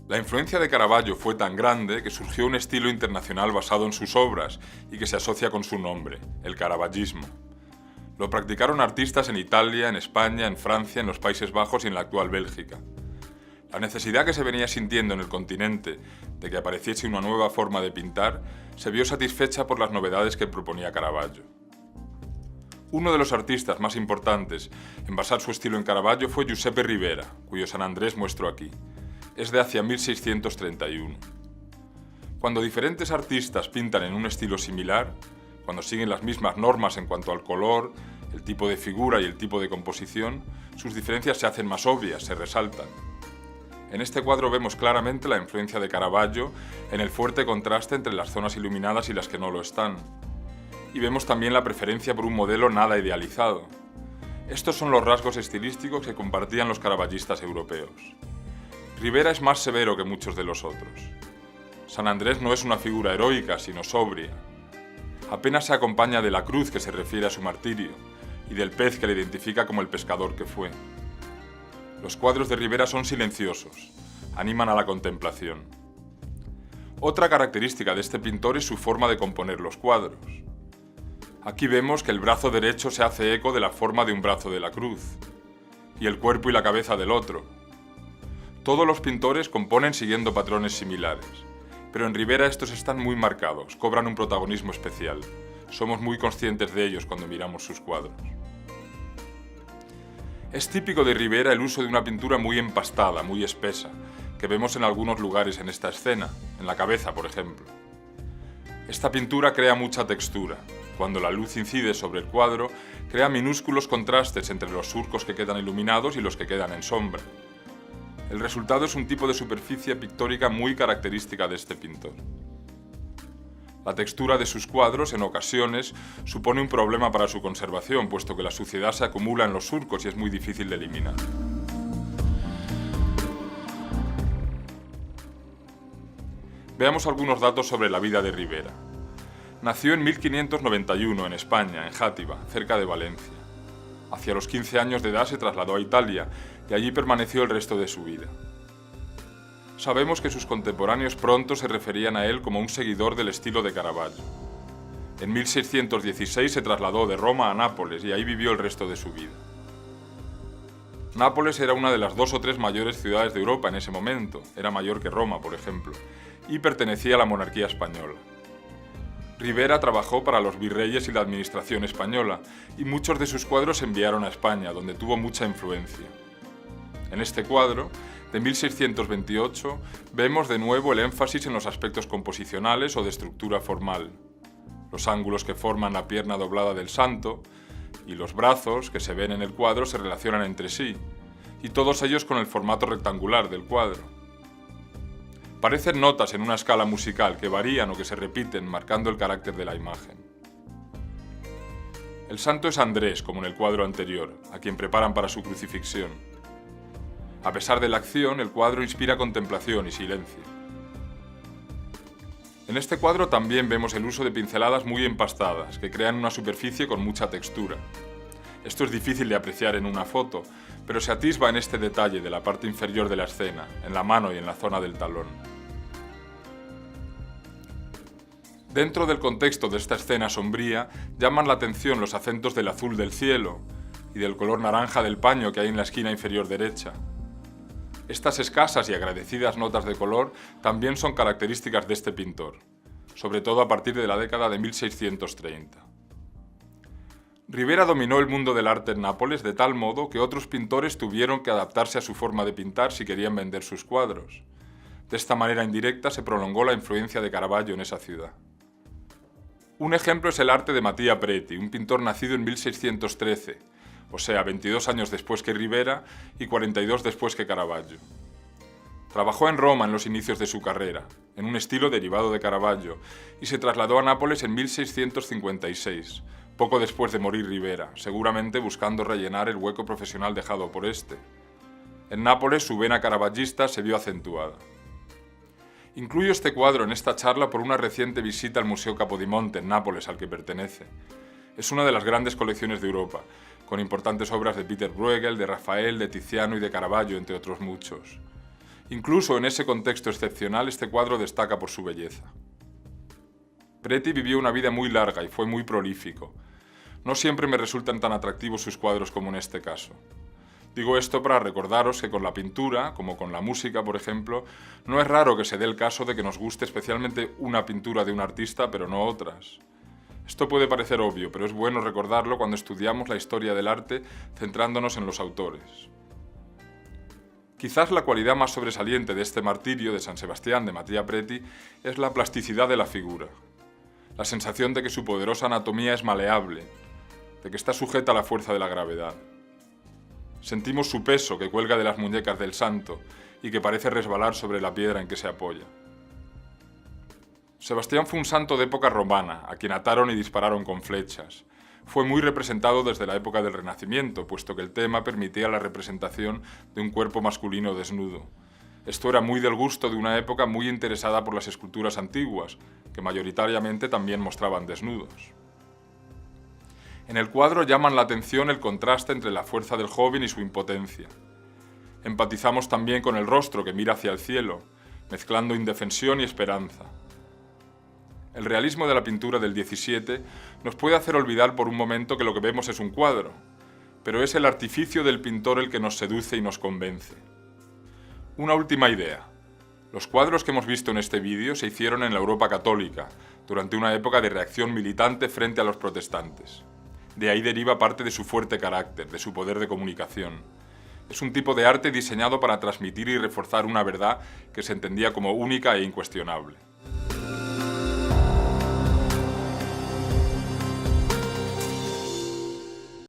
La influencia de Caravaggio fue tan grande que surgió un estilo internacional basado en sus obras y que se asocia con su nombre, el caravaggismo. Lo practicaron artistas en Italia, en España, en Francia, en los Países Bajos y en la actual Bélgica. La necesidad que se venía sintiendo en el continente de que apareciese una nueva forma de pintar se vio satisfecha por las novedades que proponía Caravaggio. Uno de los artistas más importantes en basar su estilo en Caravaggio fue Giuseppe Ribera, cuyo San Andrés muestro aquí. Es de hacia 1631. Cuando diferentes artistas pintan en un estilo similar, cuando siguen las mismas normas en cuanto al color, el tipo de figura y el tipo de composición, sus diferencias se hacen más obvias, se resaltan. En este cuadro vemos claramente la influencia de Caravaggio en el fuerte contraste entre las zonas iluminadas y las que no lo están. Y vemos también la preferencia por un modelo nada idealizado. Estos son los rasgos estilísticos que compartían los caravallistas europeos. Ribera es más severo que muchos de los otros. San Andrés no es una figura heroica, sino sobria. Apenas se acompaña de la cruz que se refiere a su martirio y del pez que le identifica como el pescador que fue. Los cuadros de Ribera son silenciosos, animan a la contemplación. Otra característica de este pintor es su forma de componer los cuadros. Aquí vemos que el brazo derecho se hace eco de la forma de un brazo de la cruz, y el cuerpo y la cabeza del otro. Todos los pintores componen siguiendo patrones similares, pero en Ribera estos están muy marcados, cobran un protagonismo especial. Somos muy conscientes de ellos cuando miramos sus cuadros. Es típico de Ribera el uso de una pintura muy empastada, muy espesa, que vemos en algunos lugares en esta escena, en la cabeza, por ejemplo. Esta pintura crea mucha textura. Cuando la luz incide sobre el cuadro, crea minúsculos contrastes entre los surcos que quedan iluminados y los que quedan en sombra. El resultado es un tipo de superficie pictórica muy característica de este pintor. La textura de sus cuadros, en ocasiones, supone un problema para su conservación, puesto que la suciedad se acumula en los surcos y es muy difícil de eliminar. Veamos algunos datos sobre la vida de Ribera. Nació en 1591 en España, en Játiva, cerca de Valencia. Hacia los 15 años de edad se trasladó a Italia y allí permaneció el resto de su vida. Sabemos que sus contemporáneos pronto se referían a él como un seguidor del estilo de Caravaggio. En 1616 se trasladó de Roma a Nápoles y ahí vivió el resto de su vida. Nápoles era una de las 2 o 3 mayores ciudades de Europa en ese momento, era mayor que Roma, por ejemplo, y pertenecía a la monarquía española. Ribera trabajó para los virreyes y la administración española, y muchos de sus cuadros se enviaron a España, donde tuvo mucha influencia. En este cuadro, de 1628, vemos de nuevo el énfasis en los aspectos composicionales o de estructura formal. Los ángulos que forman la pierna doblada del santo y los brazos que se ven en el cuadro se relacionan entre sí, y todos ellos con el formato rectangular del cuadro. Parecen notas en una escala musical que varían o que se repiten, marcando el carácter de la imagen. El santo es Andrés, como en el cuadro anterior, a quien preparan para su crucifixión. A pesar de la acción, el cuadro inspira contemplación y silencio. En este cuadro también vemos el uso de pinceladas muy empastadas, que crean una superficie con mucha textura. Esto es difícil de apreciar en una foto, pero se atisba en este detalle de la parte inferior de la escena, en la mano y en la zona del talón. Dentro del contexto de esta escena sombría, llaman la atención los acentos del azul del cielo y del color naranja del paño que hay en la esquina inferior derecha. Estas escasas y agradecidas notas de color también son características de este pintor, sobre todo a partir de la década de 1630. Ribera dominó el mundo del arte en Nápoles de tal modo que otros pintores tuvieron que adaptarse a su forma de pintar si querían vender sus cuadros. De esta manera indirecta se prolongó la influencia de Caravaggio en esa ciudad. Un ejemplo es el arte de Mattia Preti, un pintor nacido en 1613, o sea, 22 años después que Ribera y 42 después que Caravaggio. Trabajó en Roma en los inicios de su carrera, en un estilo derivado de Caravaggio, y se trasladó a Nápoles en 1656, poco después de morir Ribera, seguramente buscando rellenar el hueco profesional dejado por este. En Nápoles su vena caravagista se vio acentuada. Incluyo este cuadro en esta charla por una reciente visita al Museo Capodimonte en Nápoles al que pertenece. Es una de las grandes colecciones de Europa, con importantes obras de Peter Bruegel, de Rafael, de Tiziano y de Caravaggio, entre otros muchos. Incluso en ese contexto excepcional, este cuadro destaca por su belleza. Preti vivió una vida muy larga y fue muy prolífico. No siempre me resultan tan atractivos sus cuadros como en este caso. Digo esto para recordaros que con la pintura, como con la música, por ejemplo, no es raro que se dé el caso de que nos guste especialmente una pintura de un artista, pero no otras. Esto puede parecer obvio, pero es bueno recordarlo cuando estudiamos la historia del arte centrándonos en los autores. Quizás la cualidad más sobresaliente de este martirio de San Sebastián de Mattia Preti es la plasticidad de la figura, la sensación de que su poderosa anatomía es maleable, de que está sujeta a la fuerza de la gravedad. Sentimos su peso que cuelga de las muñecas del santo y que parece resbalar sobre la piedra en que se apoya. Sebastián fue un santo de época romana, a quien ataron y dispararon con flechas. Fue muy representado desde la época del Renacimiento, puesto que el tema permitía la representación de un cuerpo masculino desnudo. Esto era muy del gusto de una época muy interesada por las esculturas antiguas, que mayoritariamente también mostraban desnudos. En el cuadro llaman la atención el contraste entre la fuerza del joven y su impotencia. Empatizamos también con el rostro que mira hacia el cielo, mezclando indefensión y esperanza. El realismo de la pintura del XVII nos puede hacer olvidar por un momento que lo que vemos es un cuadro, pero es el artificio del pintor el que nos seduce y nos convence. Una última idea. Los cuadros que hemos visto en este vídeo se hicieron en la Europa católica, durante una época de reacción militante frente a los protestantes. De ahí deriva parte de su fuerte carácter, de su poder de comunicación. Es un tipo de arte diseñado para transmitir y reforzar una verdad que se entendía como única e incuestionable.